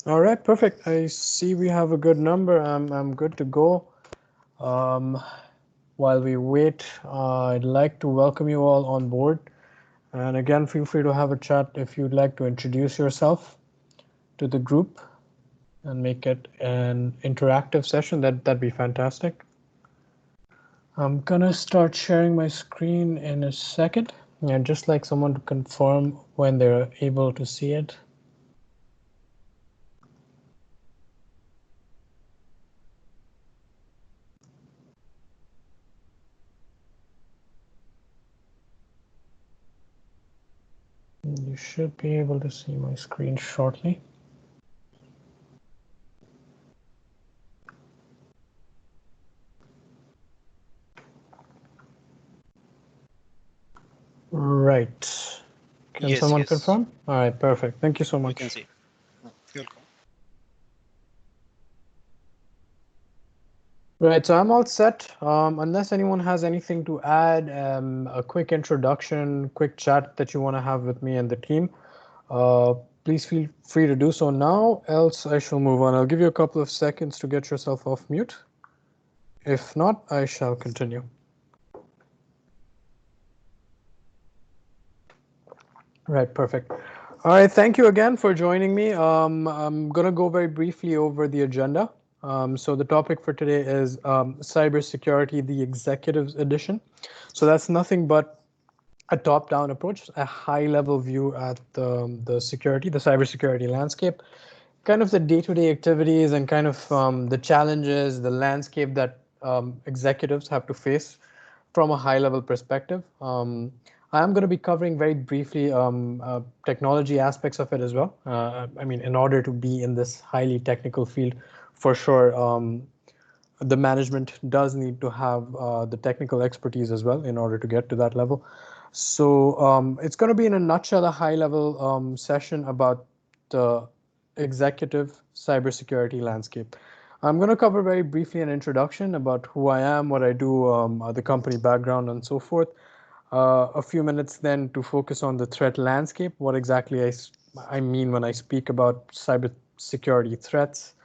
All right, perfect. I see we have a good number. I'm good to go. Um, while we wait, I'd like to welcome you all on board. And again, feel free to have a chat if you'd like to introduce yourself to the group and make it an interactive session. That'd be fantastic. I'm gonna start sharing my screen in a second. And just like someone to confirm when they're able to see it. You should be able to see my screen shortly. Right. Can Yes, someone yes, confirm? All right, perfect. Thank you so we can much. see. You're welcome. Right, so I'm all set. Unless anyone has anything to add, a quick introduction, quick chat that you want to have with me and the team, uh, please feel free to do so now, else I shall move on. I'll give you a couple of seconds to get yourself off mute. If not, I shall continue. Right, perfect. All right, thank you again for joining me. I'm going to go very briefly over the agenda. So the topic for today is cybersecurity, the executives edition. So that's nothing but a top-down approach, a high-level view at the security, the cybersecurity landscape, kind of the day-to-day activities and kind of the challenges, the landscape that executives have to face from a high-level perspective. I'm going to be covering very briefly technology aspects of it as well. I mean, in order to be in this highly technical field, for sure, the management does need to have the technical expertise as well in order to get to that level. So it's going to be in a nutshell a high-level session about the executive cybersecurity landscape. I'm going to cover very briefly an introduction about who I am, what I do, the company background, and so forth. A few minutes then to focus on the threat landscape, what exactly I mean when I speak about cybersecurity threats.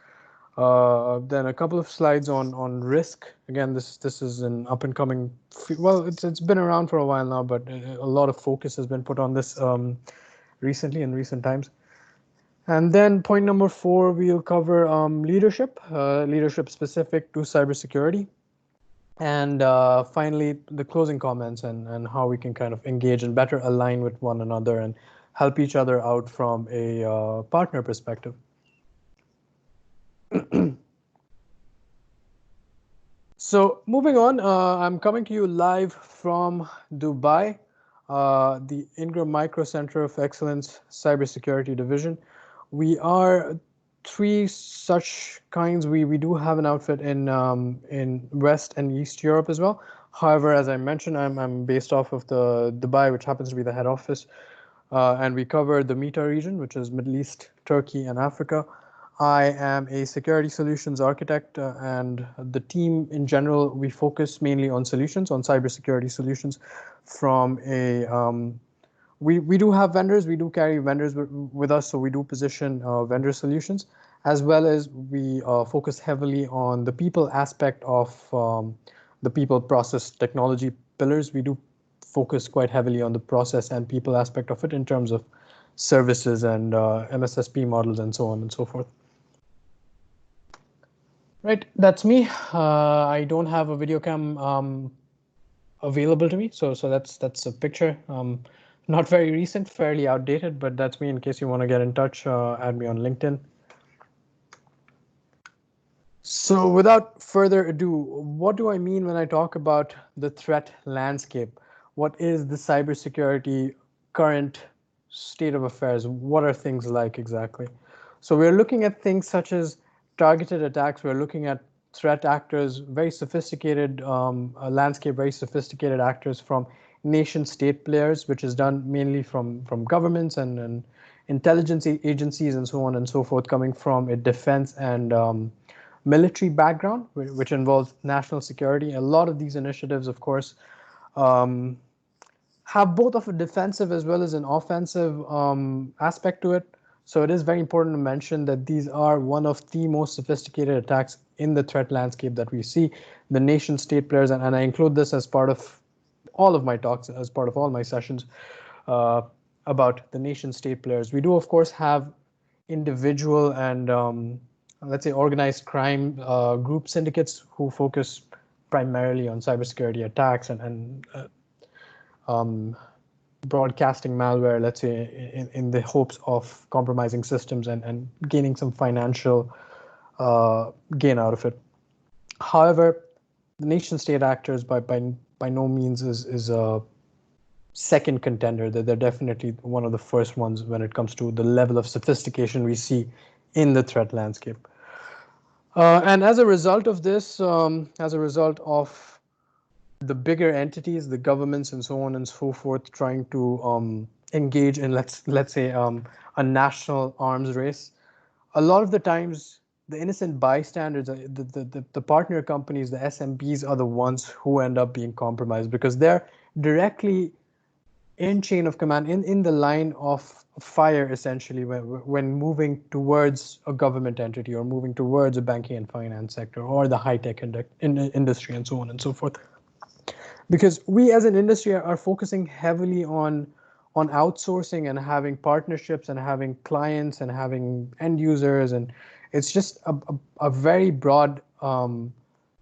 Then a couple of slides on risk. Again, this is an up and coming. Well, it's been around for a while now, but a lot of focus has been put on this recently in recent times. And then point number four, we'll cover leadership, leadership specific to cybersecurity. And finally, the closing comments and how we can kind of engage and better align with one another and help each other out from a partner perspective. So moving on, I'm coming to you live from Dubai, the Ingram Micro Center of Excellence Cybersecurity Division. We are three such kinds. We do have an outfit in West and East Europe as well. However, as I mentioned, I'm based off of the Dubai, which happens to be the head office, and we cover the META region, which is Middle East, Turkey, and Africa. I am a security solutions architect, and the team in general, we focus mainly on solutions, on cybersecurity solutions from a we do have vendors, we do carry vendors with us, so we do position vendor solutions, as well as we focus heavily on the people aspect of the people process technology pillars. We do focus quite heavily on the process and people aspect of it in terms of services and MSSP models and so on and so forth. Right, that's me. I don't have a video cam available to me, so that's a picture. Not very recent, fairly outdated, but that's me. In case you want to get in touch, add me on LinkedIn. So without further ado, what do I mean when I talk about the threat landscape? What is the cybersecurity current state of affairs? What are things like exactly? So we're looking at things such as targeted attacks. We're looking at threat actors, very sophisticated landscape, very sophisticated actors from nation state players, which is done mainly from governments and intelligence agencies and so on and so forth, coming from a defense and military background, which involves national security. A lot of these initiatives, of course, um, have both of a defensive as well as an offensive aspect to it. So it is very important to mention that these are one of the most sophisticated attacks in the threat landscape that we see. The nation state players, and I include this as part of all of my talks, as part of all my sessions uh, about the nation state players. We do, of course, have individual and let's say organized crime group syndicates who focus primarily on cybersecurity attacks and broadcasting malware, let's say, in the hopes of compromising systems and gaining some financial gain out of it. However, the nation state actors by no means is a second contender. They're definitely one of the first ones when it comes to the level of sophistication we see in the threat landscape. And as a result of this, as a result of the bigger entities, the governments, and so on and so forth, trying to engage in let's say a national arms race, a lot of the times the innocent bystanders, the partner companies, the SMBs are the ones who end up being compromised because they're directly in chain of command, in the line of fire, essentially, when moving towards a government entity or moving towards a banking and finance sector or the high-tech industry and so on and so forth. Because we as an industry are focusing heavily on outsourcing and having partnerships and having clients and having end users, and it's just a very broad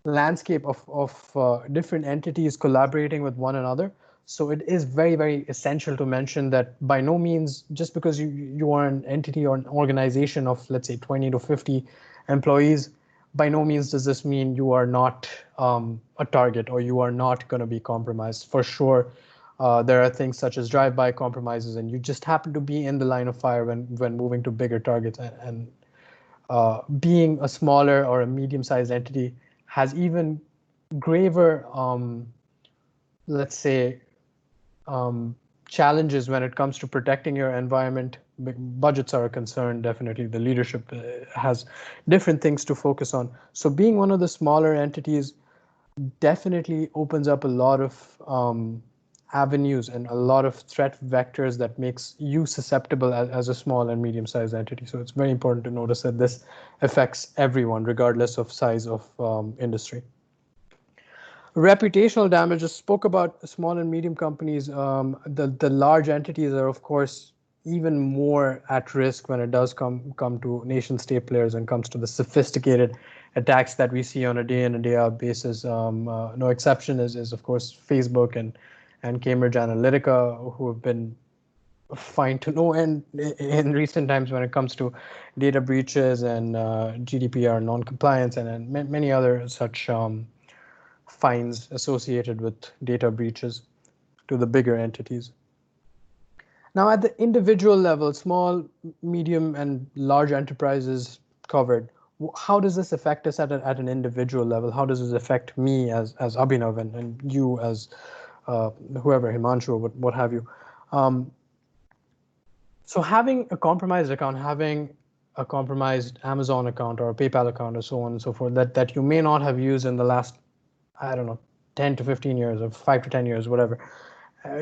landscape of different entities collaborating with one another. So it is very, very essential to mention that by no means, just because you are an entity or an organization of, let's say, 20 to 50 employees, by no means does this mean you are not a target or you are not going to be compromised. For sure, there are things such as drive-by compromises, and you just happen to be in the line of fire when moving to bigger targets. And being a smaller or a medium-sized entity has even graver, let's say, challenges when it comes to protecting your environment. Budgets are a concern, definitely. The leadership has different things to focus on. So being one of the smaller entities definitely opens up a lot of avenues and a lot of threat vectors that makes you susceptible as a small and medium-sized entity. So it's very important to notice that this affects everyone, regardless of size of industry. Reputational damage. I spoke about small and medium companies. The large entities are, of course, even more at risk when it does come to nation state players and comes to the sophisticated attacks that we see on a day in and day out basis. No exception is of course Facebook and Cambridge Analytica, who have been fined to no end in recent times when it comes to data breaches and GDPR non-compliance and many other such fines associated with data breaches to the bigger entities. Now, at the individual level, small, medium, and large enterprises covered, how does this affect us at an individual level? How does this affect me as Abhinav and you as whoever, Himanshu, what have you? So having a compromised account, having a compromised Amazon account or a PayPal account or so on and so forth that you may not have used in the last, I don't know, 10 to 15 years or 5 to 10 years, whatever.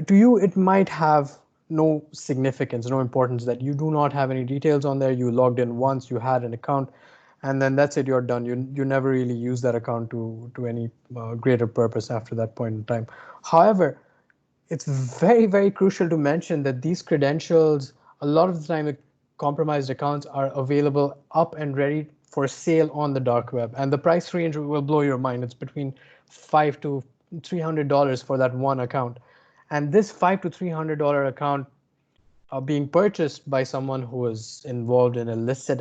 To you, it might have no significance, no importance, that you do not have any details on there. You logged in once, you had an account, and then that's it, you're done. You never really use that account to any greater purpose after that point in time. However, it's very, very crucial to mention that these credentials, a lot of the time, the compromised accounts are available up and ready for sale on the dark web. And the price range will blow your mind. It's between $500 to $300 for that one account. And this $500 to $300 account being purchased by someone who is involved in illicit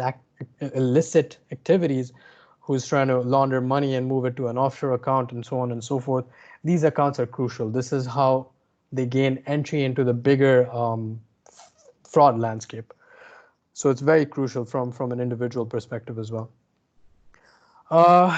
activities, who's trying to launder money and move it to an offshore account and so on and so forth. These accounts are crucial. This is how they gain entry into the bigger fraud landscape. So it's very crucial from an individual perspective as well. All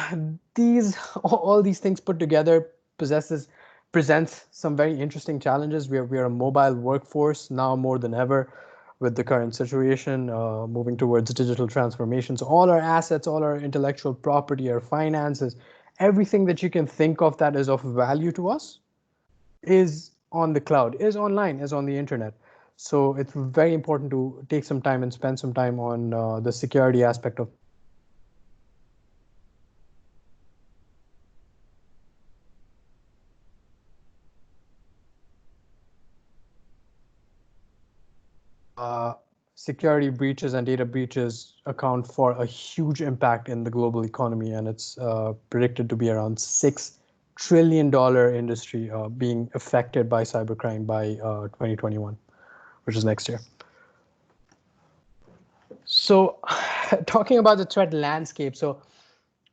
these things put together presents some very interesting challenges. We are a mobile workforce now more than ever with the current situation, moving towards digital transformation. So all our assets, all our intellectual property, our finances, everything that you can think of that is of value to us is on the cloud, is online, is on the internet. So it's very important to take some time and spend some time on the security aspect of security breaches and data breaches account for a huge impact in the global economy, and it's predicted to be around $6 trillion industry being affected by cybercrime by 2021, which is next year. So, talking about the threat landscape, so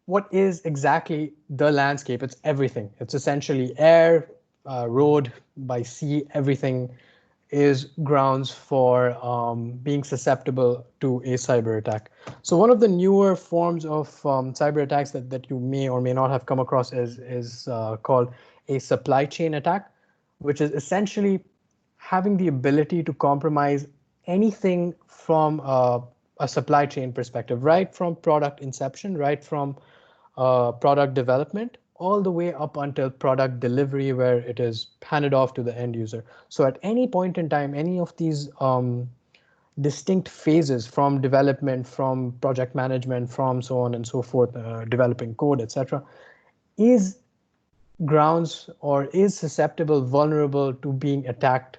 what is exactly the landscape? It's everything. It's essentially air, road, by sea, everything is grounds for being susceptible to a cyber attack. So one of the newer forms of cyber attacks that you may or may not have come across is called a supply chain attack, which is essentially having the ability to compromise anything from a supply chain perspective, right from product inception, right from product development, all the way up until product delivery, where it is handed off to the end user. So at any point in time, any of these distinct phases from development, from project management, from so on and so forth, developing code, etc., is grounds or is susceptible, vulnerable to being attacked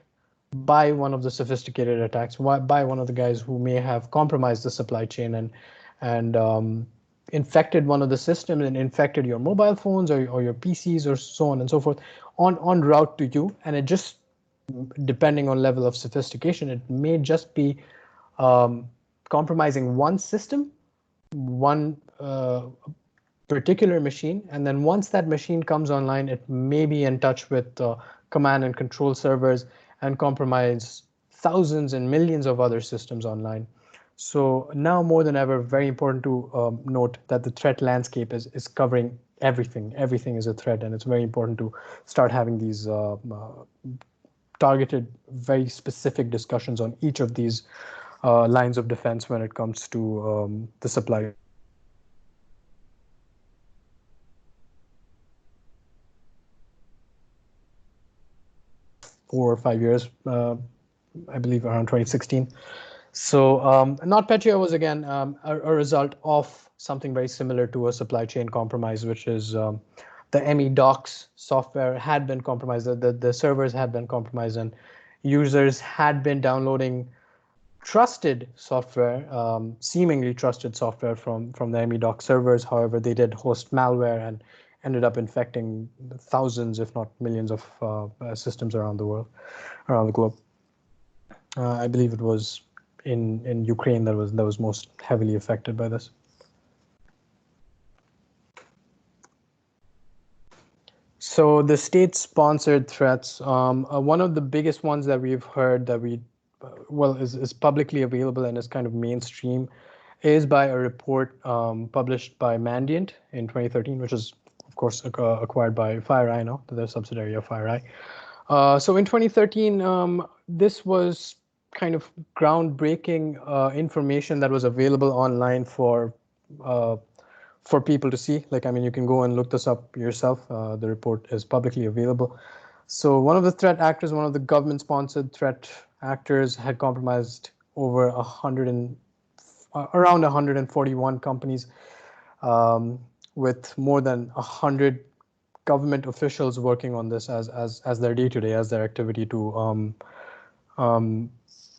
by one of the sophisticated attacks, by one of the guys who may have compromised the supply chain and infected one of the systems and infected your mobile phones or your PCs or so on and so forth on route to you. And it just, depending on level of sophistication, it may just be compromising one system, one particular machine, and then once that machine comes online, it may be in touch with command and control servers and compromise thousands and millions of other systems online. So now more than ever, very important to note that the threat landscape is covering everything. Everything is a threat, and it's very important to start having these targeted, very specific discussions on each of these lines of defense when it comes to the supply. 4 or 5 years, I believe around 2016. So NotPetya was again a result of something very similar to a supply chain compromise, which is the ME docs software had been compromised, the servers had been compromised, and users had been downloading trusted software, seemingly trusted software from the ME docs servers. However, they did host malware and ended up infecting thousands, if not millions, of systems around the world, around the globe. I believe it was in Ukraine that was most heavily affected by this. So the state-sponsored threats, one of the biggest ones that we've heard that is publicly available and is kind of mainstream, is by a report published by Mandiant in 2013, which is of course acquired by FireEye now, the subsidiary of FireEye. So in 2013, this was kind of groundbreaking information that was available online for people to see. Like, I mean, you can go and look this up yourself. The report is publicly available. So one of the threat actors, one of the government-sponsored threat actors, had compromised over around 141 companies, with more than 100 government officials working on this as their day-to-day, as their activity to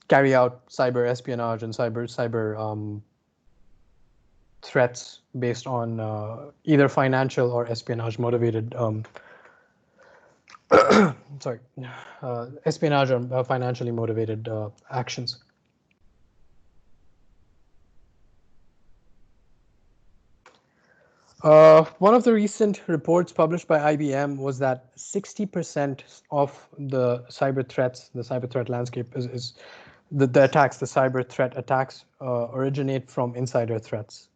carry out cyber espionage and cyber threats based on either financial or espionage motivated espionage or financially motivated actions. One of the recent reports published by IBM was that 60% of the cyber threats, the cyber threat landscape, is the attacks, the cyber threat attacks originate from insider threats.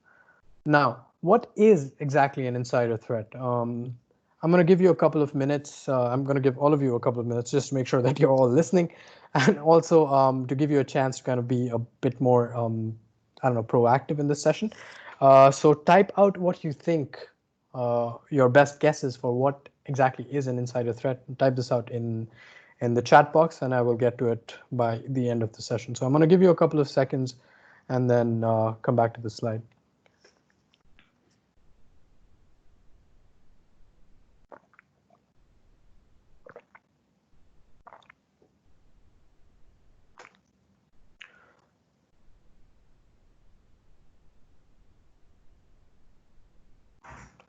Now, what is exactly an insider threat? I'm going to give you a couple of minutes. I'm going to give all of you a couple of minutes just to make sure that you're all listening, and also to give you a chance to kind of be a bit more, I don't know, proactive in this session. So type out what you think your best guesses for what exactly is an insider threat. Type this out in in the chat box, and I will get to it by the end of the session. So I'm going to give you a couple of seconds and then come back to the slide.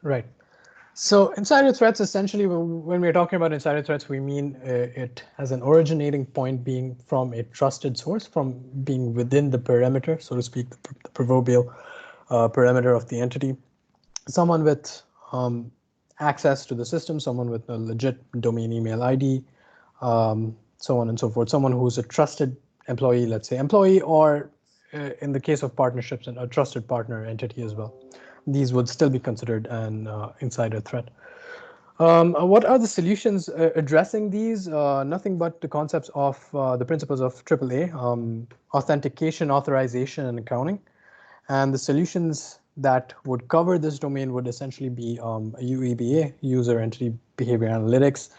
Right. So insider threats, essentially, when we're talking about insider threats, we mean it as an originating point being from a trusted source, from being within the perimeter, so to speak, the proverbial perimeter of the entity. Someone with access to the system, someone with a legit domain email ID, so on and so forth. Someone who's a trusted employee, let's say employee, or in the case of partnerships, a trusted partner entity as well. These would still be considered an insider threat. What are the solutions addressing these? Nothing but the concepts of the principles of AAA, authentication, authorization, and accounting. And the solutions that would cover this domain would essentially be UEBA, User Entity Behavior Analytics,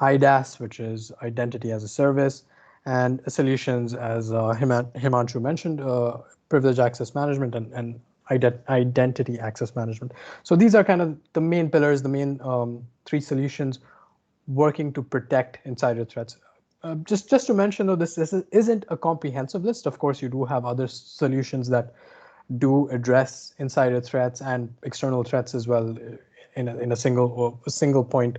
IDaaS, which is Identity as a Service, and solutions, as Himanshu mentioned, Privilege Access Management and Identity Access Management. So these are kind of the main pillars, the main three solutions working to protect insider threats. Just to mention, though, this isn't a comprehensive list. Of course, you do have other solutions that do address insider threats and external threats as well in a single point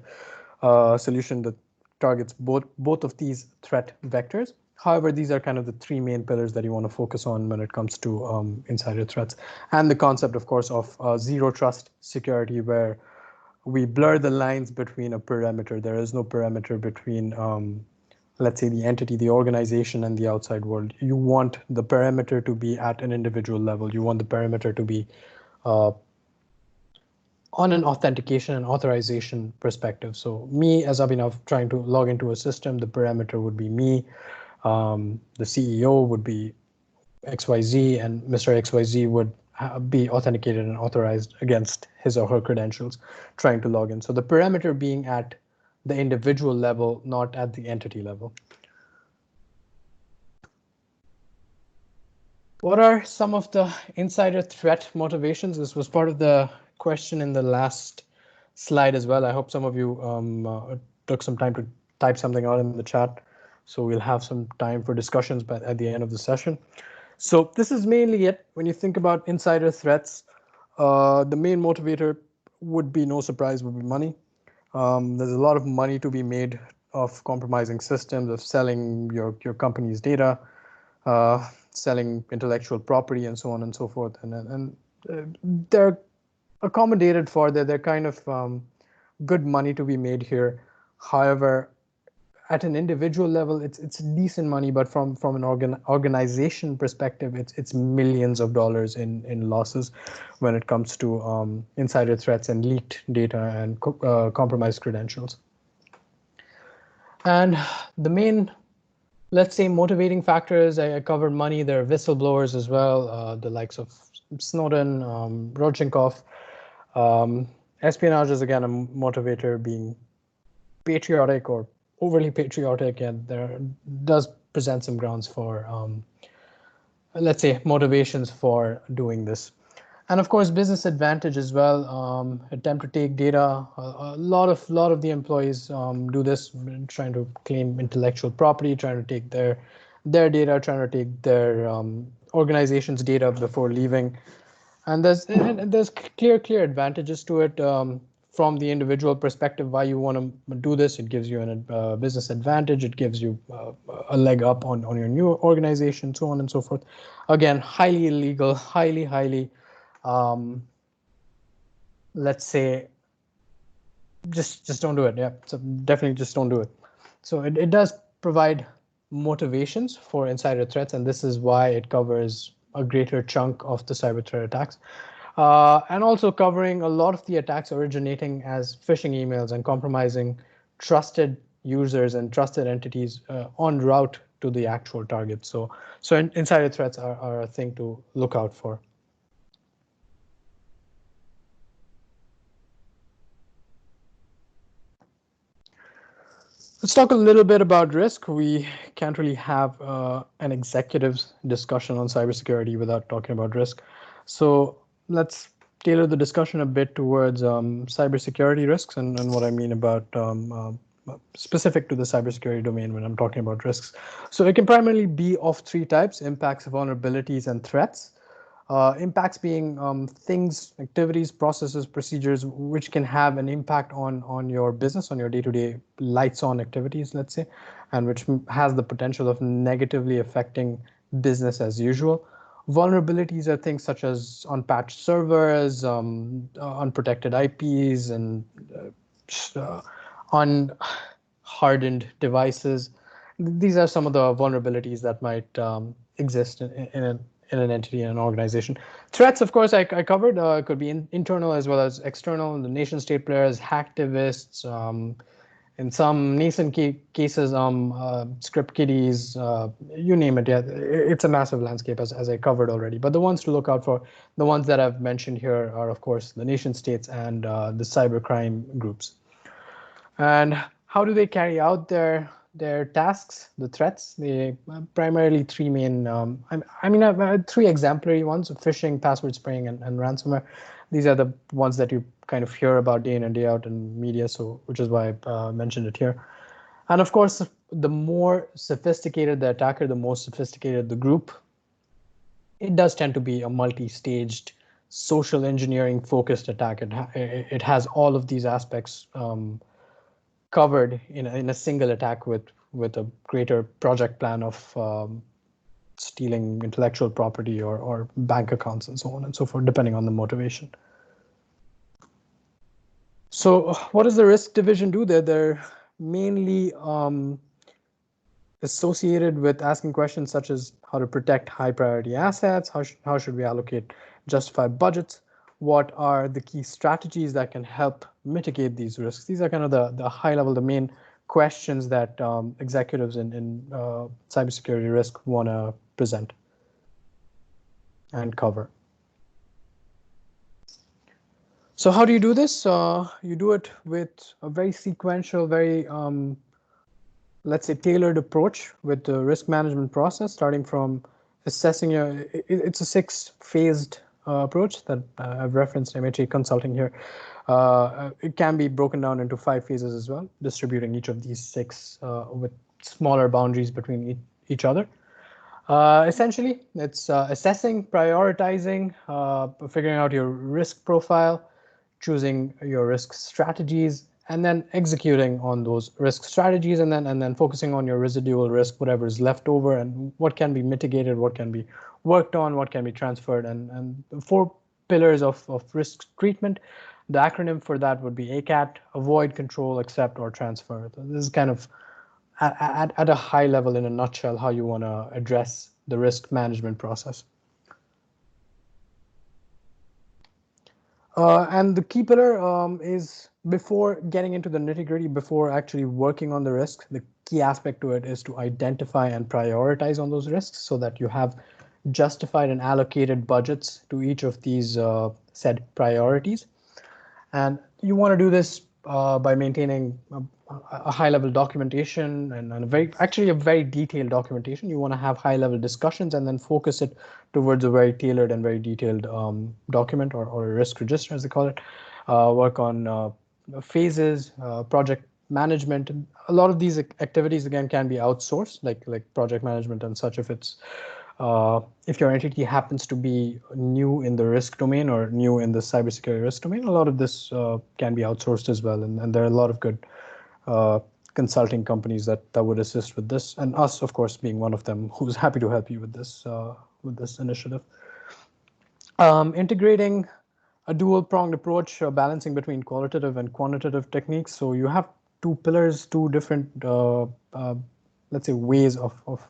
solution that targets both of these threat vectors. However, these are kind of the three main pillars that you want to focus on when it comes to insider threats, and the concept, of course, of zero trust security, where we blur the lines between a perimeter. There is no perimeter between let's say the entity, the organization, and the outside world. You want the perimeter to be at an individual level. You want the perimeter to be on an authentication and authorization perspective. So me as Abhinav trying to log into a system, the perimeter would be me. The CEO would be XYZ, and Mr. XYZ would be authenticated and authorized against his or her credentials trying to log in. So the perimeter being at the individual level, not at the entity level. What are some of the insider threat motivations? This was part of the question in the last slide as well. I hope some of you took some time to type something out in the chat, so we'll have some time for discussions at the end of the session. So this is mainly it. When you think about insider threats, the main motivator would be, no surprise, would be money. There's a lot of money to be made of compromising systems, of selling your company's data, selling intellectual property, and so on and so forth. And they're accommodated for. They're kind of good money to be made here. However, at an individual level, it's decent money, but from an organization perspective, it's millions of dollars in losses when it comes to insider threats and leaked data and compromised credentials. And the main, let's say, motivating factors, I covered money. There are whistleblowers as well, the likes of Snowden, Rodchenkov. Espionage is again a motivator, being patriotic or overly patriotic, and there does present some grounds for, let's say, motivations for doing this. And of course, business advantage as well. Attempt to take data. A lot of the employees do this, trying to claim intellectual property, trying to take their data, trying to take their organization's data before leaving. And there's clear advantages to it. From the individual perspective, why you want to do this. It gives you a business advantage. It gives you a leg up on your new organization, so on and so forth. Again, highly illegal, highly, let's say, just don't do it. Yeah, so definitely just don't do it. So it does provide motivations for insider threats, and this is why it covers a greater chunk of the cyber threat attacks. And also covering a lot of the attacks originating as phishing emails and compromising trusted users and trusted entities en route to the actual target. So insider threats are a thing to look out for. Let's talk a little bit about risk. We can't really have an executive's discussion on cybersecurity without talking about risk. So let's tailor the discussion a bit towards cybersecurity risks and what I mean about specific to the cybersecurity domain when I'm talking about risks. So it can primarily be of three types: impacts, vulnerabilities, and threats. Impacts being things, activities, processes, procedures, which can have an impact on your business, on your day-to-day lights-on activities, let's say, and which has the potential of negatively affecting business as usual. Vulnerabilities are things such as unpatched servers, unprotected IPs, and unhardened devices. These are some of the vulnerabilities that might exist in an entity, in an organization. Threats, of course, I covered. It could be internal as well as external. The nation state players, hacktivists, in some nascent cases, script kiddies, you name it. Yeah, it's a massive landscape, as I covered already. But the ones to look out for, the ones that I've mentioned here are, of course, the nation states and the cybercrime groups. And how do they carry out their tasks, the threats? They primarily three main. I've had three exemplary ones: phishing, password spraying, and ransomware. These are the ones that you kind of hear about day in and day out in media, so which is why I mentioned it here. And of course, the more sophisticated the attacker, the more sophisticated the group, it does tend to be a multi-staged social engineering focused attack. It has all of these aspects covered in a single attack with a greater project plan of stealing intellectual property or bank accounts and so on and so forth, depending on the motivation. So what does the risk division do there? They're mainly associated with asking questions such as how to protect high priority assets, how should we allocate justified budgets, what are the key strategies that can help mitigate these risks. These are kind of the high level, the main questions that executives in cybersecurity risk want to present and cover. So how do you do this? You do it with a very sequential, very let's say tailored approach with the risk management process, starting from assessing your, it's a 6-phased approach that I've referenced MHA Consulting here. It can be broken down into 5 phases as well, distributing each of these 6 with smaller boundaries between each other. Essentially, it's assessing, prioritizing, figuring out your risk profile, choosing your risk strategies, and then executing on those risk strategies, and then focusing on your residual risk, whatever is left over, and what can be mitigated, what can be worked on, what can be transferred, and the 4 pillars of risk treatment. The acronym for that would be ACAT: avoid, control, accept, or transfer. This is kind of at a high level, in a nutshell, how you want to address the risk management process. And the key pillar is, before getting into the nitty-gritty, before actually working on the risk, the key aspect to it is to identify and prioritize on those risks so that you have justified and allocated budgets to each of these said priorities. And you want to do this by maintaining a high-level documentation and a very detailed documentation. You want to have high-level discussions and then focus it towards a very tailored and very detailed document or risk register, as they call it. Work on phases, project management. A lot of these activities, again, can be outsourced, like project management and such, if your entity happens to be new in the risk domain or new in the cybersecurity risk domain. A lot of this can be outsourced as well, and there are a lot of good consulting companies that would assist with this, and us, of course, being one of them, who's happy to help you with this initiative. Integrating a dual-pronged approach, balancing between qualitative and quantitative techniques. So you have 2 pillars, 2 different, let's say, ways of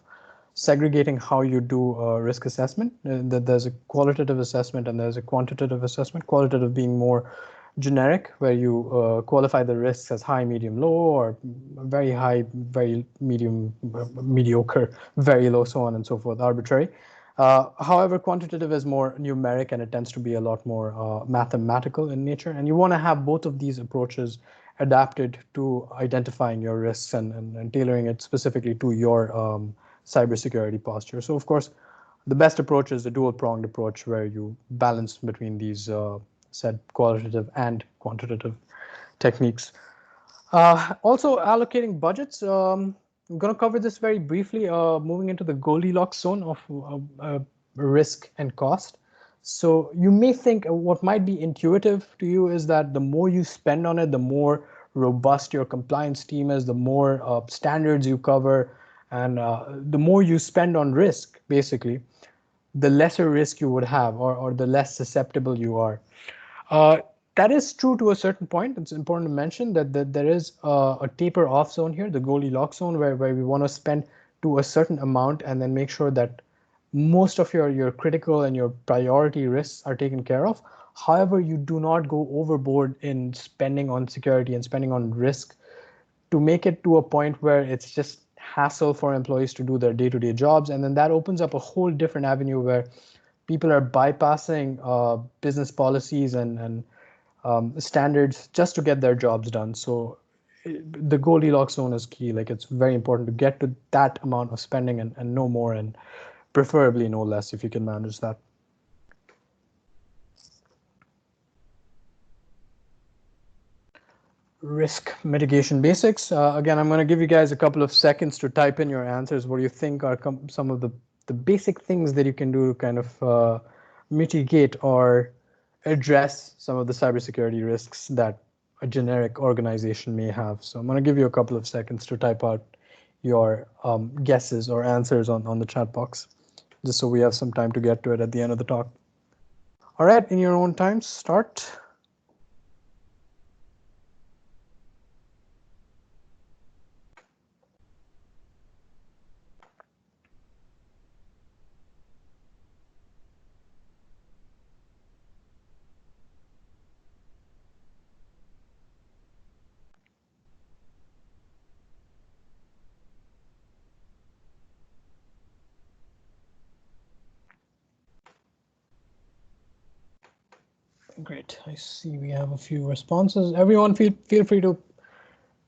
segregating how you do risk assessment. There's a qualitative assessment and there's a quantitative assessment. Qualitative being more generic, where you qualify the risks as high, medium, low, or very high, very medium, mediocre, very low, so on and so forth, arbitrary. However, quantitative is more numeric and it tends to be a lot more mathematical in nature. And you want to have both of these approaches adapted to identifying your risks and tailoring it specifically to your cybersecurity posture. So, of course, the best approach is the dual-pronged approach where you balance between these said qualitative and quantitative techniques. Also, allocating budgets. I'm going to cover this very briefly, moving into the Goldilocks zone of risk and cost. So you may think what might be intuitive to you is that the more you spend on it, the more robust your compliance team is, the more standards you cover, and the more you spend on risk, basically, the lesser risk you would have, or the less susceptible you are. Uh, that is true to a certain point. It's important to mention that there is a taper off zone here, the Goldilocks zone, where we want to spend to a certain amount and then make sure that most of your critical and your priority risks are taken care of. However, you do not go overboard in spending on security and spending on risk to make it to a point where it's just hassle for employees to do their day-to-day jobs. And then that opens up a whole different avenue where people are bypassing business policies and standards just to get their jobs done. So the Goldilocks zone is key. Like, it's very important to get to that amount of spending and no more, and preferably no less if you can manage that. Risk mitigation basics. Again, I'm going to give you guys a couple of seconds to type in your answers. What do you think are some of the basic things that you can do to kind of mitigate or address some of the cybersecurity risks that a generic organization may have? So I'm going to give you a couple of seconds to type out your guesses or answers on the chat box, just so we have some time to get to it at the end of the talk. All right, in your own time, start. Great. I see we have a few responses. Everyone feel free to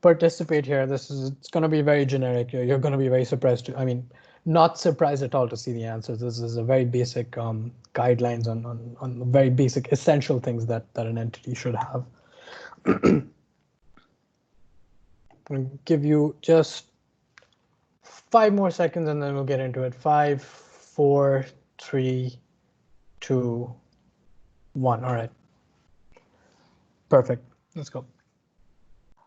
participate here. It's going to be very generic. You're going to be very surprised I mean, not surprised at all to see the answers. This is a very basic guidelines on very basic essential things that an entity should have. I'm going to give you just 5 more seconds and then we'll get into it. 5, 4, 3, 2, 1. All right. Perfect. Let's go.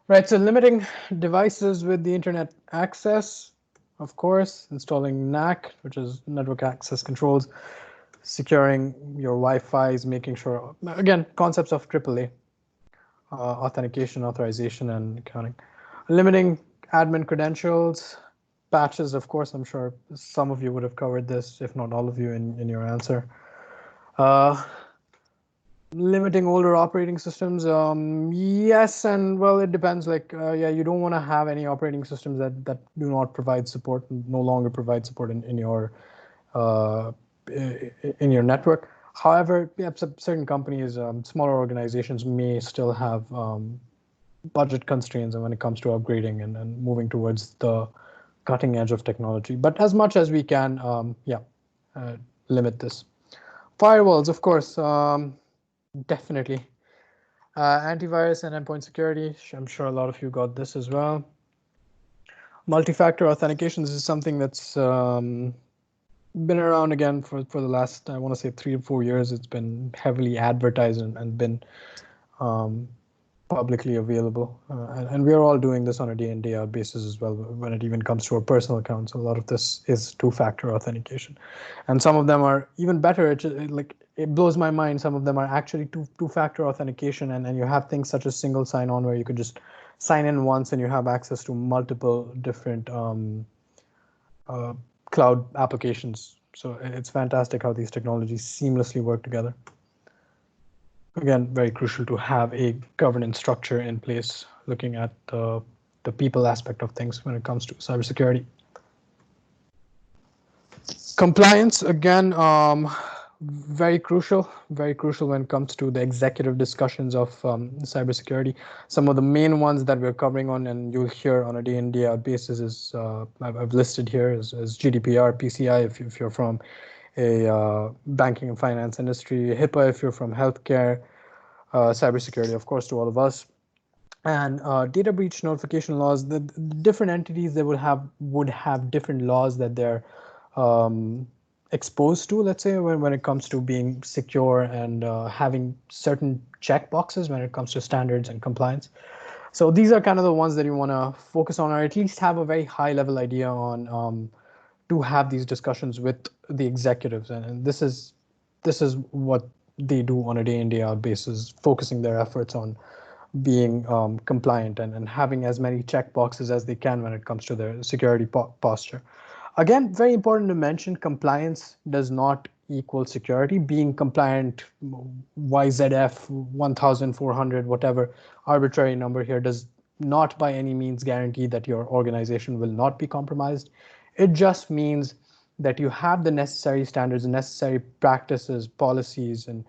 Right, so limiting devices with the internet access, of course, installing NAC, which is network access controls, securing your Wi-Fi's, making sure, again, concepts of AAA, authentication, authorization, and accounting. Limiting admin credentials, patches, of course, I'm sure some of you would have covered this, if not all of you in your answer. Limiting older operating systems, yes, and well, it depends. Like, yeah, you don't want to have any operating systems that do not provide support, no longer provide support in your network. However, yeah, certain companies, smaller organizations may still have budget constraints when it comes to upgrading and moving towards the cutting edge of technology. But as much as we can, yeah, limit this. Firewalls, of course. Definitely. Antivirus and endpoint security. I'm sure a lot of you got this as well. Multi-factor authentication. This is something that's been around again for the last, I want to say, 3 to 4 years. It's been heavily advertised and been publicly available. And we're all doing this on a day in, day out basis as well when it even comes to our personal accounts. A lot of this is 2-factor authentication. And some of them are even better. It blows my mind. Some of them are actually two-factor authentication, and you have things such as single sign-on where you could just sign in once and you have access to multiple different cloud applications. So it's fantastic how these technologies seamlessly work together. Again, very crucial to have a governance structure in place, looking at the people aspect of things when it comes to cybersecurity. Compliance, again, very crucial when it comes to the executive discussions of cybersecurity. Some of the main ones that we're covering on, and you'll hear on a day-in, day-out basis, is I've listed here as GDPR, PCI if you're from a banking and finance industry, HIPAA if you're from healthcare, cybersecurity, of course, to all of us. And data breach notification laws. The different entities, they would have different laws that they're exposed to, let's say, when it comes to being secure and having certain checkboxes when it comes to standards and compliance. So these are kind of the ones that you want to focus on, or at least have a very high level idea on, to have these discussions with the executives. And this is what they do on a day-in, day-out basis, focusing their efforts on being compliant and having as many check boxes as they can when it comes to their security posture. Again, very important to mention, compliance does not equal security. Being compliant, YZF, 1,400, whatever arbitrary number here, does not by any means guarantee that your organization will not be compromised. It just means that you have the necessary standards, the necessary practices, policies, and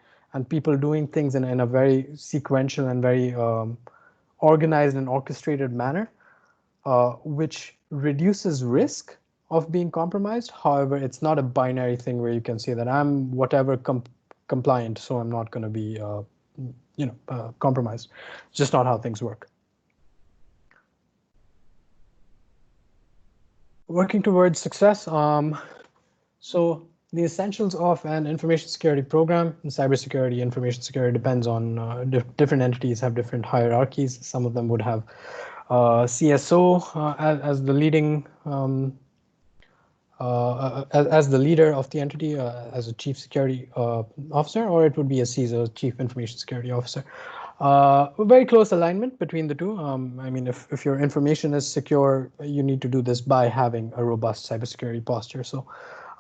people doing things in a very sequential and very organized and orchestrated manner, which reduces risk of being compromised. However, it's not a binary thing where you can say that I'm whatever compliant, so I'm not going to be compromised. It's just not how things work. Working towards success. So the essentials of an information security program, and cybersecurity, information security depends on different entities have different hierarchies. Some of them would have CSO as the leading as the leader of the entity, as a chief security officer, or it would be a CISO, chief information security officer. Very close alignment between the two. I mean, if your information is secure, you need to do this by having a robust cybersecurity posture. So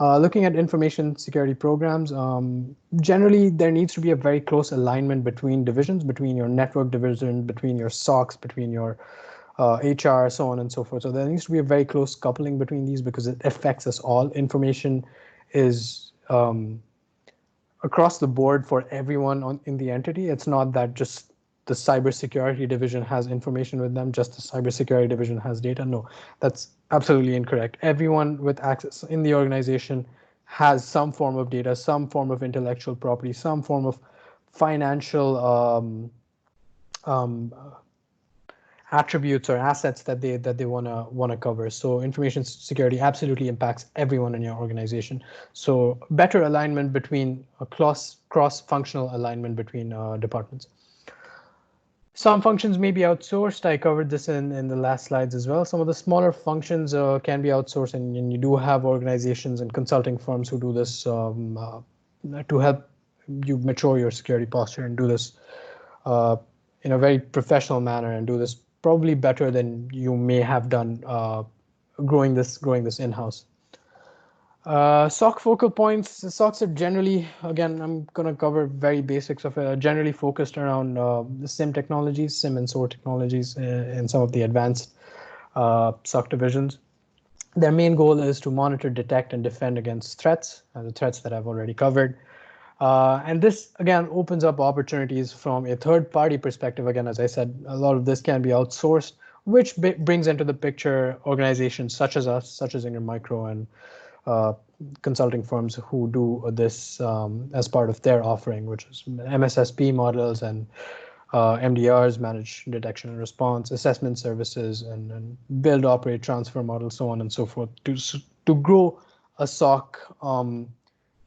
looking at information security programs, generally there needs to be a very close alignment between divisions, between your network division, between your SOCs, between your HR, so on and so forth. So there needs to be a very close coupling between these because it affects us all. Information is across the board for everyone in the entity. It's not that just the cybersecurity division has information with them, just the cybersecurity division has data. No, that's absolutely incorrect. Everyone with access in the organization has some form of data, some form of intellectual property, some form of financial attributes or assets that they wanna cover. So information security absolutely impacts everyone in your organization. So better alignment between a cross-functional alignment between departments. Some functions may be outsourced. I covered this in the last slides as well. Some of the smaller functions can be outsourced, and you do have organizations and consulting firms who do this to help you mature your security posture and do this in a very professional manner and do this probably better than you may have done growing this in-house. SOC focal points. SOCs are generally, again, I'm going to cover very basics of it, generally focused around the SIM technologies, SIM and SOAR technologies in some of the advanced SOC divisions. Their main goal is to monitor, detect, and defend against threats, the threats that I've already covered. And this, again, opens up opportunities from a third-party perspective. Again, as I said, a lot of this can be outsourced, which brings into the picture organizations such as us, such as Ingram Micro, and consulting firms who do this as part of their offering, which is MSSP models and MDRs, managed detection and response, assessment services, and build, operate, transfer models, so on and so forth, to grow a SOC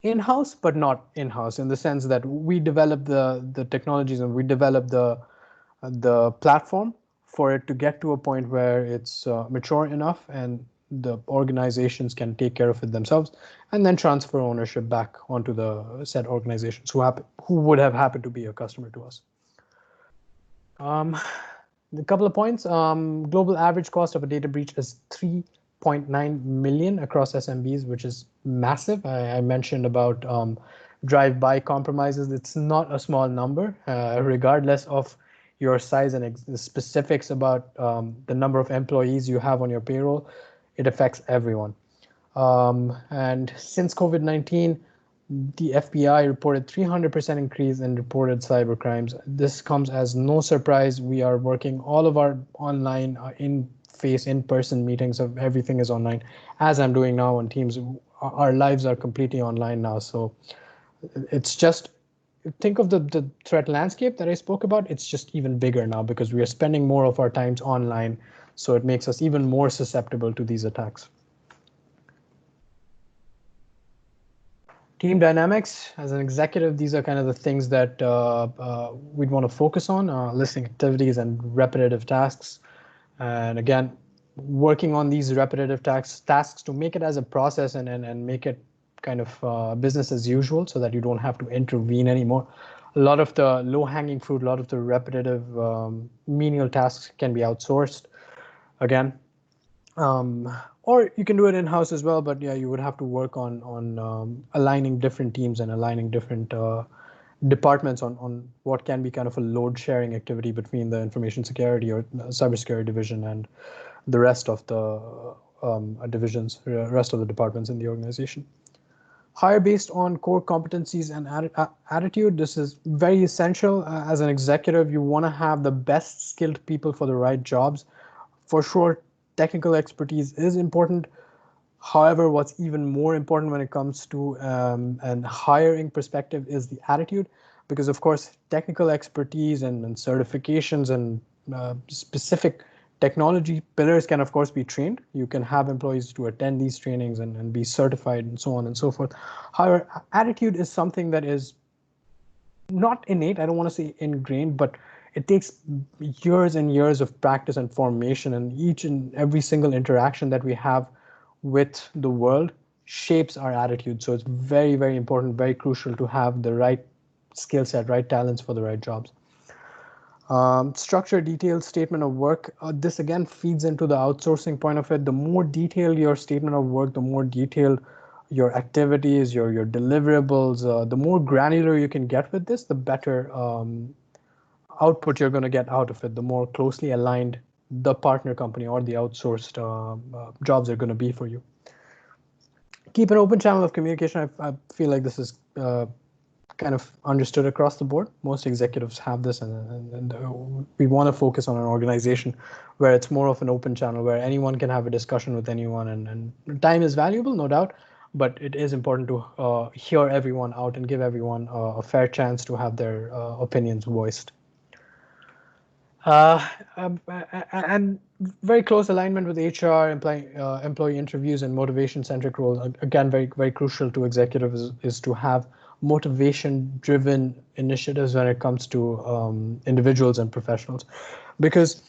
in-house, but not in-house, in the sense that we develop the technologies and we develop the platform for it to get to a point where it's mature enough and the organizations can take care of it themselves, and then transfer ownership back onto the said organizations who would have happened to be a customer to us. A couple of points. Global average cost of a data breach is 3.9 million across SMBs, which is massive. I mentioned about drive-by compromises. It's not a small number, regardless of your size and the specifics about the number of employees you have on your payroll. It affects everyone. And since COVID-19, the FBI reported 300% increase in reported cyber crimes. This comes as no surprise. We are working all of our online, in-person meetings of everything is online, as I'm doing now on Teams. Our lives are completely online now. So it's just, think of the threat landscape that I spoke about. It's just even bigger now because we are spending more of our times online. So it makes us even more susceptible to these attacks. Team dynamics, as an executive, these are kind of the things that we'd want to focus on, listing activities and repetitive tasks. And again, working on these repetitive tasks to make it as a process and make it kind of business as usual so that you don't have to intervene anymore. A lot of the low-hanging fruit, a lot of the repetitive menial tasks can be outsourced. Again, or you can do it in-house as well, but yeah, you would have to work on aligning different teams and aligning different departments on what can be kind of a load-sharing activity between the information security or cybersecurity division and the rest of the divisions, rest of the departments in the organization. Hire based on core competencies and attitude. This is very essential. As an executive, you want to have the best skilled people for the right jobs. For sure, technical expertise is important. However, what's even more important when it comes to an hiring perspective is the attitude, because of course, technical expertise and certifications and specific technology pillars can of course be trained. You can have employees to attend these trainings and be certified and so on and so forth. However, attitude is something that is not innate, I don't want to say ingrained, but it takes years and years of practice and formation, and each and every single interaction that we have with the world shapes our attitude. So it's very, very important, very crucial to have the right skill set, right talents for the right jobs. Structure, detailed statement of work. This again feeds into the outsourcing point of it. The more detailed your statement of work, the more detailed your activities, your deliverables, the more granular you can get with this, the better output you're going to get out of it, the more closely aligned the partner company or the outsourced jobs are going to be for you. Keep an open channel of communication. I feel like this is kind of understood across the board. Most executives have this, and we want to focus on an organization where it's more of an open channel, where anyone can have a discussion with anyone, and time is valuable, no doubt, but it is important to hear everyone out and give everyone a fair chance to have their opinions voiced. And very close alignment with HR, employee interviews, and motivation-centric roles. Again, very, very crucial to executives is to have motivation-driven initiatives when it comes to individuals and professionals, because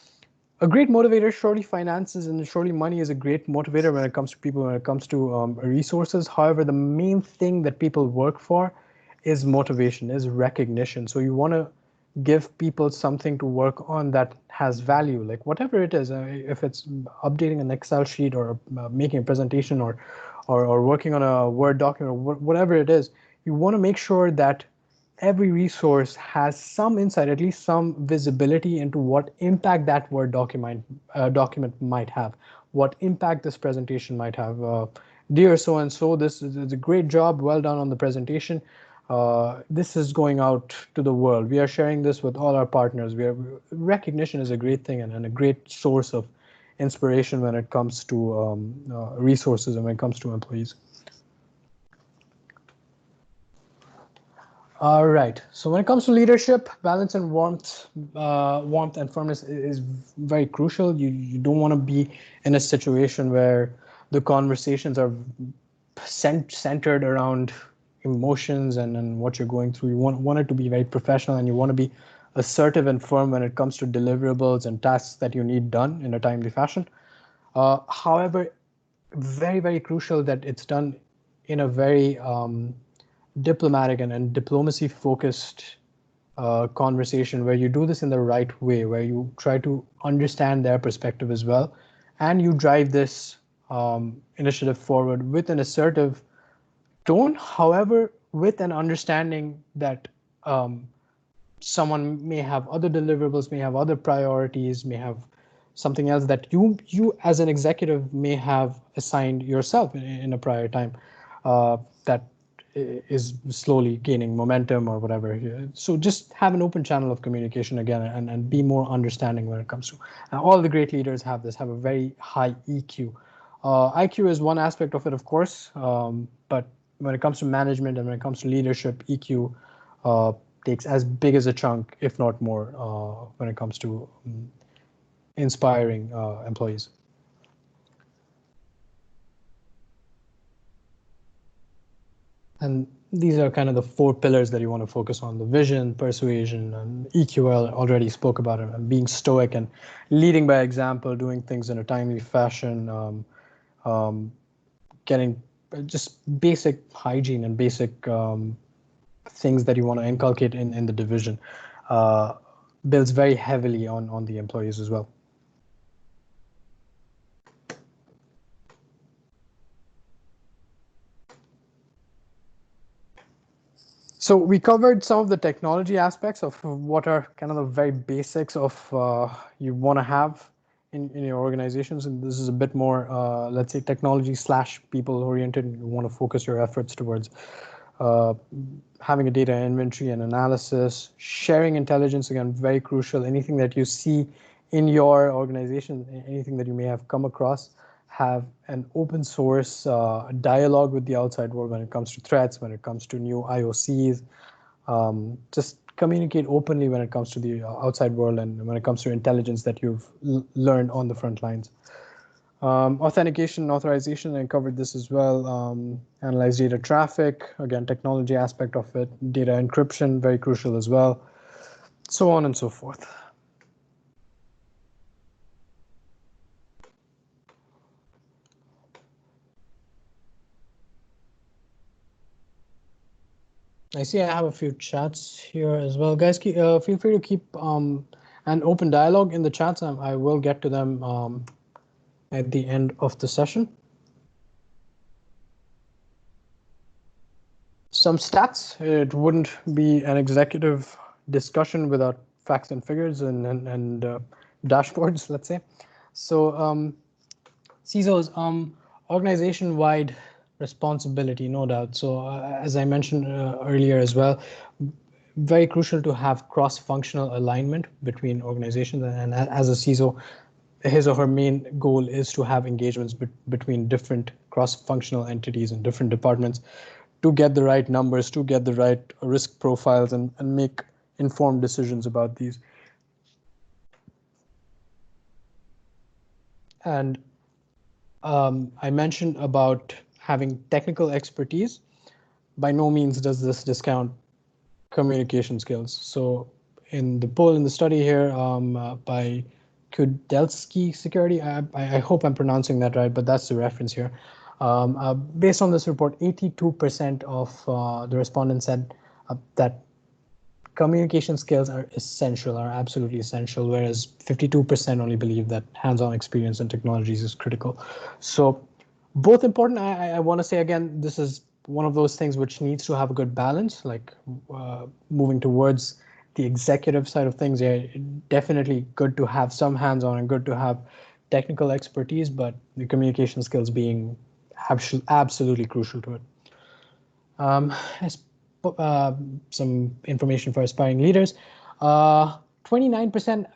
a great motivator, surely finances and surely money is a great motivator when it comes to people, when it comes to resources. However, the main thing that people work for is motivation, is recognition. So you want to give people something to work on that has value, like whatever it is, if it's updating an Excel sheet or making a presentation or working on a Word document or whatever it is, you want to make sure that every resource has some insight, at least some visibility into what impact that Word document might have, what impact this presentation might have. Dear so-and-so, this is a great job, well done on the presentation. This is going out to the world. We are sharing this with all our partners. Recognition is a great thing and a great source of inspiration when it comes to resources and when it comes to employees. All right. So when it comes to leadership, balance and warmth and firmness is very crucial. You don't want to be in a situation where the conversations are centered around emotions and what you're going through. You want it to be very professional, and you want to be assertive and firm when it comes to deliverables and tasks that you need done in a timely fashion. However, very, very crucial that it's done in a very diplomatic and diplomacy focused conversation, where you do this in the right way, where you try to understand their perspective as well, and you drive this initiative forward with an assertive tone, however, with an understanding that someone may have other deliverables, may have other priorities, may have something else that you as an executive may have assigned yourself in a prior time, that is slowly gaining momentum or whatever. So just have an open channel of communication again, and be more understanding when it comes to. And all the great leaders have this, have a very high EQ. IQ is one aspect of it, of course, but when it comes to management and when it comes to leadership, EQ takes as big as a chunk, if not more, when it comes to inspiring employees. And these are kind of the four pillars that you want to focus on: the vision, persuasion, and EQL. Already spoke about it, and being stoic and leading by example, doing things in a timely fashion, getting just basic hygiene and basic things that you want to inculcate in the division, builds very heavily on the employees as well. So we covered some of the technology aspects of what are kind of the very basics of you want to have in your organizations. And this is a bit more, let's say, technology / people oriented. You want to focus your efforts towards having a data inventory and analysis, sharing intelligence, again, very crucial. Anything that you see in your organization, anything that you may have come across, have an open source dialogue with the outside world when it comes to threats, when it comes to new IOCs. Just communicate openly when it comes to the outside world and when it comes to intelligence that you've learned on the front lines. Authentication and authorization, I covered this as well. Analyze data traffic, again, technology aspect of it. Data encryption, very crucial as well. So on and so forth. I see I have a few chats here as well. Guys, feel free to keep an open dialogue in the chats. I will get to them at the end of the session. Some stats. It wouldn't be an executive discussion without facts and figures and dashboards, let's say. So CISO's organization-wide responsibility, no doubt. So as I mentioned earlier as well, very crucial to have cross-functional alignment between organizations. And as a CISO, his or her main goal is to have engagements between different cross-functional entities and different departments to get the right numbers, to get the right risk profiles, and make informed decisions about these. And I mentioned about having technical expertise. By no means does this discount communication skills. So in the poll in the study here by Kudelski Security, I hope I'm pronouncing that right, but that's the reference here. Based on this report, 82% of the respondents said that communication skills are essential, are absolutely essential, whereas 52% only believe that hands-on experience in technologies is critical. So both important. I want to say again, this is one of those things which needs to have a good balance, like moving towards the executive side of things. Yeah, definitely good to have some hands-on and good to have technical expertise, but the communication skills being absolutely crucial to it. Some information for aspiring leaders. 29%.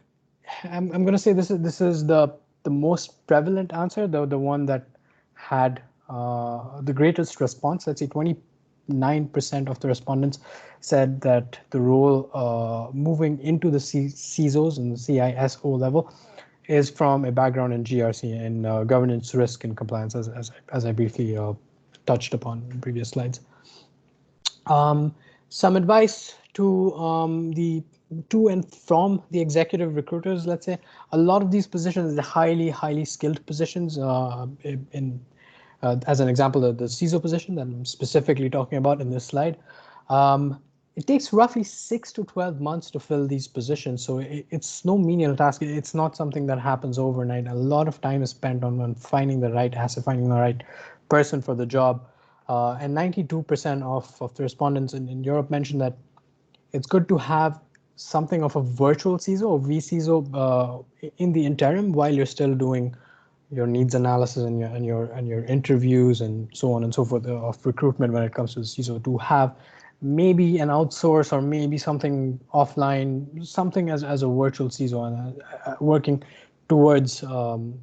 I'm going to say this is the most prevalent answer, the one that had the greatest response. Let's say 29% of the respondents said that the role moving into the CISOs and the CISO level is from a background in GRC, in governance, risk, and compliance, as I briefly touched upon in previous slides. Some advice to and from the executive recruiters. Let's say a lot of these positions are highly skilled positions. As an example, the CISO position that I'm specifically talking about in this slide. It takes roughly 6 to 12 months to fill these positions, so it's no menial task. It's not something that happens overnight. A lot of time is spent on finding the right asset, finding the right person for the job. And 92% of the respondents in Europe mentioned that it's good to have something of a virtual CISO or vCISO in the interim while you're still doing your needs analysis and your interviews and so on and so forth of recruitment when it comes to the CISO, to have maybe an outsource or maybe something offline, something as a virtual CISO, and working towards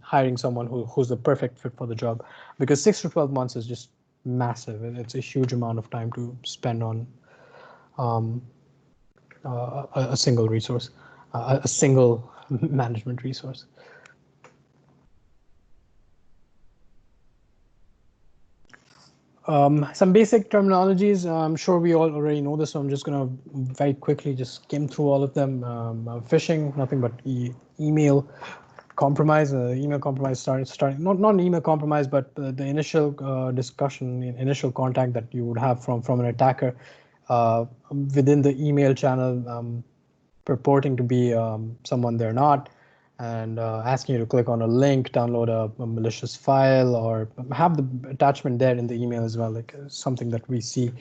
hiring someone who's the perfect fit for the job, because 6 to 12 months is just massive, and it's a huge amount of time to spend on um, a single resource, a single management resource. Some basic terminologies. I'm sure we all already know this, so I'm just going to very quickly just skim through all of them. Phishing, nothing but email compromise. Email compromise starting not an email compromise, but the initial discussion, the initial contact that you would have from an attacker within the email channel, purporting to be someone they're not, and asking you to click on a link, download a malicious file, or have the attachment there in the email as well, like something that we see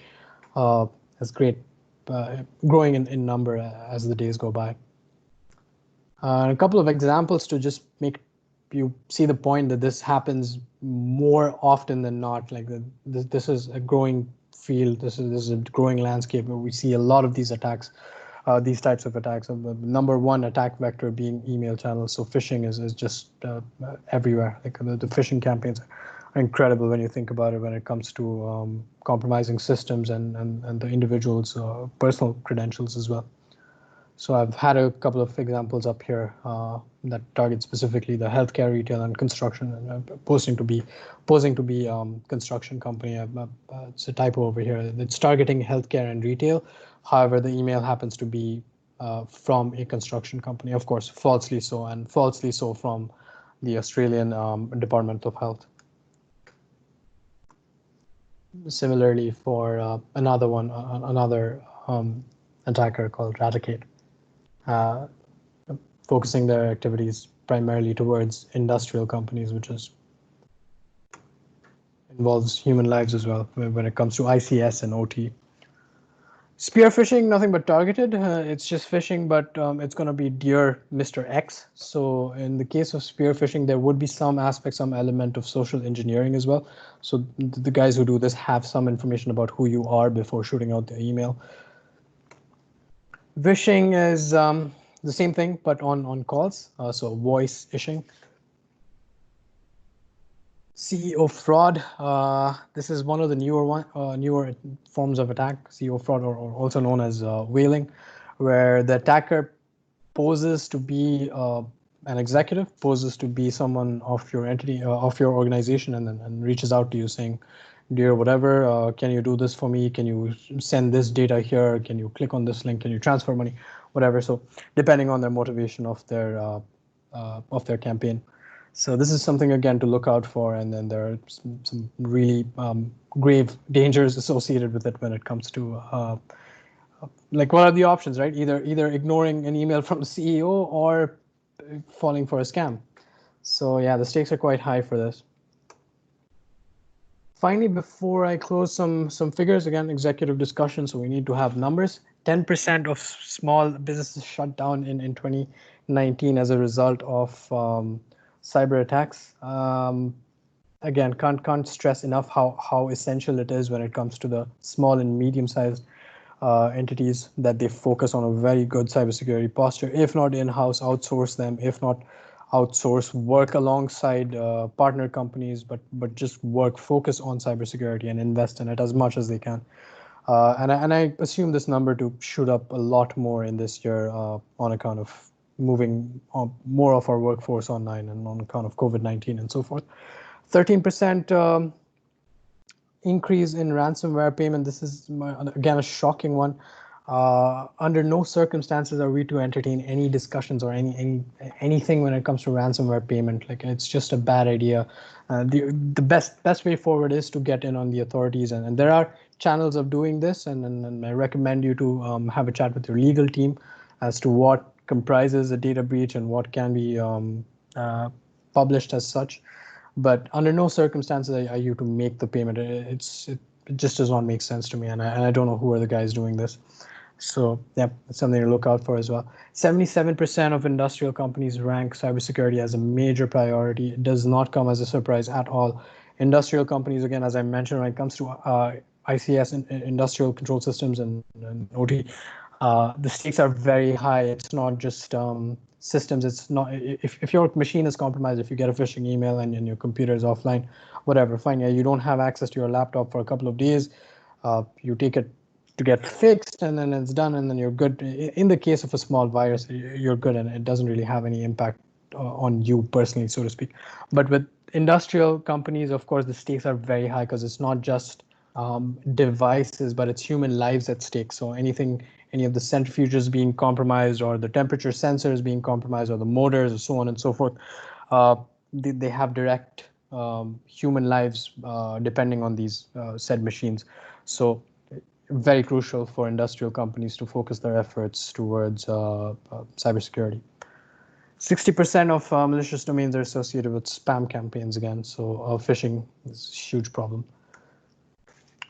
as great, growing in number as the days go by. A couple of examples to just make you see the point that this happens more often than not. Like this is a growing field. This is a growing landscape where we see a lot of these attacks, these types of attacks. The number one attack vector being email channels. So phishing is just everywhere. Like the phishing campaigns are incredible when you think about it, when it comes to compromising systems and the individual's personal credentials as well. So I've had a couple of examples up here that target specifically the healthcare, retail, and construction, and posing to be construction company. It's a typo over here. It's targeting healthcare and retail. However, the email happens to be from a construction company, of course, falsely so, and falsely so from the Australian Department of Health. Similarly, for another attacker called Raticate. Focusing their activities primarily towards industrial companies, which involves human lives as well when it comes to ICS and OT. Spear phishing, nothing but targeted. It's just phishing, but it's going to be dear Mr. X. So in the case of spear phishing, there would be some aspect, some element of social engineering as well. So the guys who do this have some information about who you are before shooting out the email. Vishing is the same thing, but on calls, so voice phishing. CEO fraud. This is one of the newer forms of attack. CEO fraud, or also known as whaling, where the attacker poses to be an executive, poses to be someone of your entity, of your organization, and reaches out to you saying, "Dear whatever, can you do this for me? Can you send this data here? Can you click on this link? Can you transfer money?" Whatever. So depending on their motivation of their campaign. So this is something again to look out for, and then there are some really grave dangers associated with it when it comes to like, what are the options, right? Either ignoring an email from the CEO or falling for a scam. So yeah, the stakes are quite high for this. Finally, before I close, some figures, again, executive discussion, so we need to have numbers. 10% of small businesses shut down in 2019 as a result of cyber attacks. Again, can't stress enough how essential it is when it comes to the small and medium-sized entities that they focus on a very good cybersecurity posture. If not in-house, outsource them. If not outsource, work alongside partner companies, but just focus on cybersecurity and invest in it as much as they can. And I assume this number to shoot up a lot more in this year on account of moving more of our workforce online and on account of COVID-19 and so forth. 13% increase in ransomware payment. This is, again, a shocking one. Under no circumstances are we to entertain any discussions or anything when it comes to ransomware payment. Like, it's just a bad idea. The best way forward is to get in on the authorities, and there are channels of doing this, and I recommend you to have a chat with your legal team as to what comprises a data breach and what can be published as such. But under no circumstances are you to make the payment. It just does not make sense to me, and I don't know who are the guys doing this. So yeah, that's something to look out for as well. 77% of industrial companies rank cybersecurity as a major priority. It does not come as a surprise at all. Industrial companies, again, as I mentioned, when it comes to ICS and industrial control systems and OT, the stakes are very high. It's not just systems. It's not if your machine is compromised, if you get a phishing email and your computer is offline, whatever, fine. Yeah, you don't have access to your laptop for a couple of days. You take it to get fixed, and then it's done, and then you're good. In the case of a small virus, you're good, and it doesn't really have any impact on you personally, so to speak. But with industrial companies, of course, the stakes are very high because it's not just devices, but it's human lives at stake. So anything, any of the centrifuges being compromised, or the temperature sensors being compromised, or the motors, or so on and so forth, they have direct human lives depending on these said machines. So very crucial for industrial companies to focus their efforts towards cybersecurity. 60% of malicious domains are associated with spam campaigns again, so phishing is a huge problem.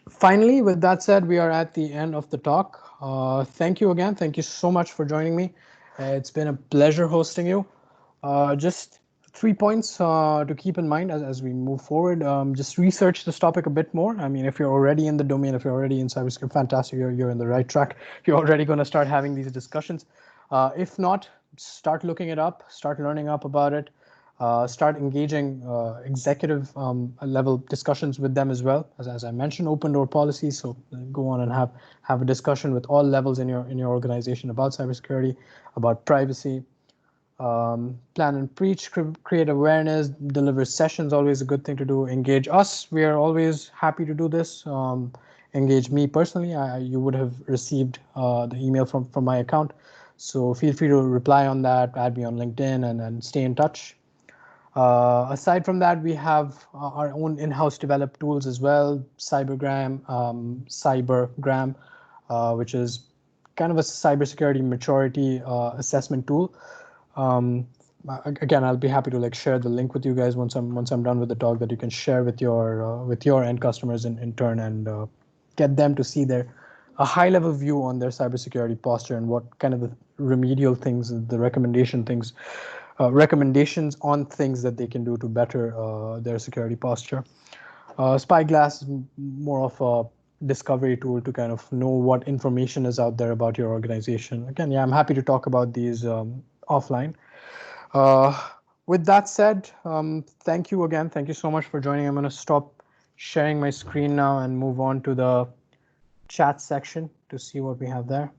Finally, with that said, we are at the end of the talk. Thank you again. Thank you so much for joining me. It's been a pleasure hosting you. Just 3 points to keep in mind as we move forward. Just research this topic a bit more. I mean, if you're already in the domain, if you're already in cybersecurity, fantastic, you're in the right track. You're already going to start having these discussions. If not, start looking it up, start learning up about it. Start engaging executive level discussions with them as well. As I mentioned, open door policy. So go on and have a discussion with all levels in your organization about cybersecurity, about privacy. Plan and preach, create awareness, deliver sessions. Always a good thing to do. Engage us. We are always happy to do this. Engage me personally. You would have received the email from my account. So feel free to reply on that. Add me on LinkedIn and stay in touch. Aside from that, we have our own in-house developed tools as well, Cybergram, which is kind of a cybersecurity maturity assessment tool. Again, I'll be happy to share the link with you guys once I'm done with the talk, that you can share with your end customers in turn, and get them to see a high-level view on their cybersecurity posture and what kind of the remedial things, the recommendations on things that they can do to better their security posture. Spyglass is more of a discovery tool to kind of know what information is out there about your organization. Again, yeah, I'm happy to talk about these offline. With that said, thank you again. Thank you so much for joining. I'm going to stop sharing my screen now and move on to the chat section to see what we have there.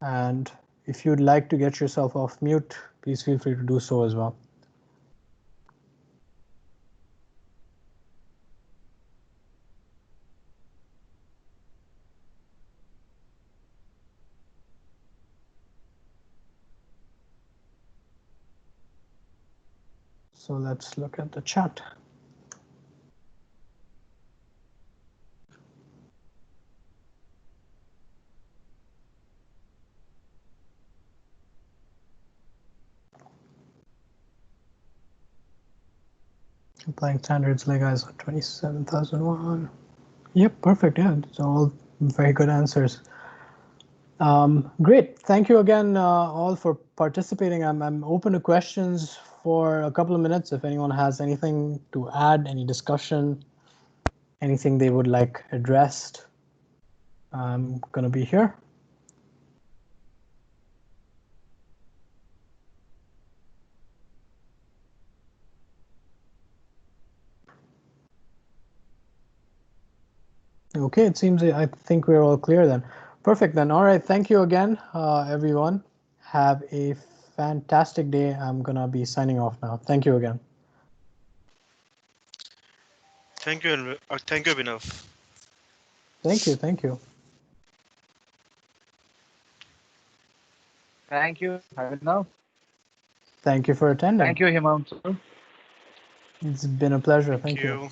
And if you'd like to get yourself off mute, please feel free to do so as well. So let's look at the chat. Applying standards like ISO 27001. Yep, perfect. Yeah, it's all very good answers. Great. Thank you again, all, for participating. I'm open to questions for a couple of minutes. If anyone has anything to add, any discussion, anything they would like addressed, I'm going to be here. Okay, it seems I think we're all clear then. Perfect then. All right. Thank you again, everyone. Have a fantastic day. I'm going to be signing off now. Thank you again. Thank you, Abhinav. Thank you. Thank you. Thank you, Abhinav. Thank you for attending. Thank you, Himanshu. It's been a pleasure. Thank Thank you. you.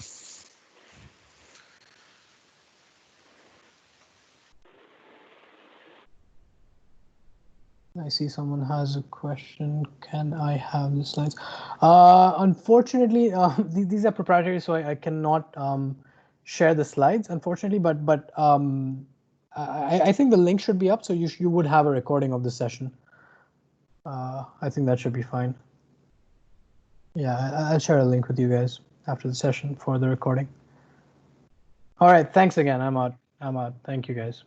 I see someone has a question. Can I have the slides? Unfortunately, these are proprietary, so I cannot share the slides, unfortunately. But I think the link should be up, so you would have a recording of the session. I think that should be fine. Yeah, I'll share a link with you guys after the session for the recording. All right, thanks again. I'm out. Thank you guys.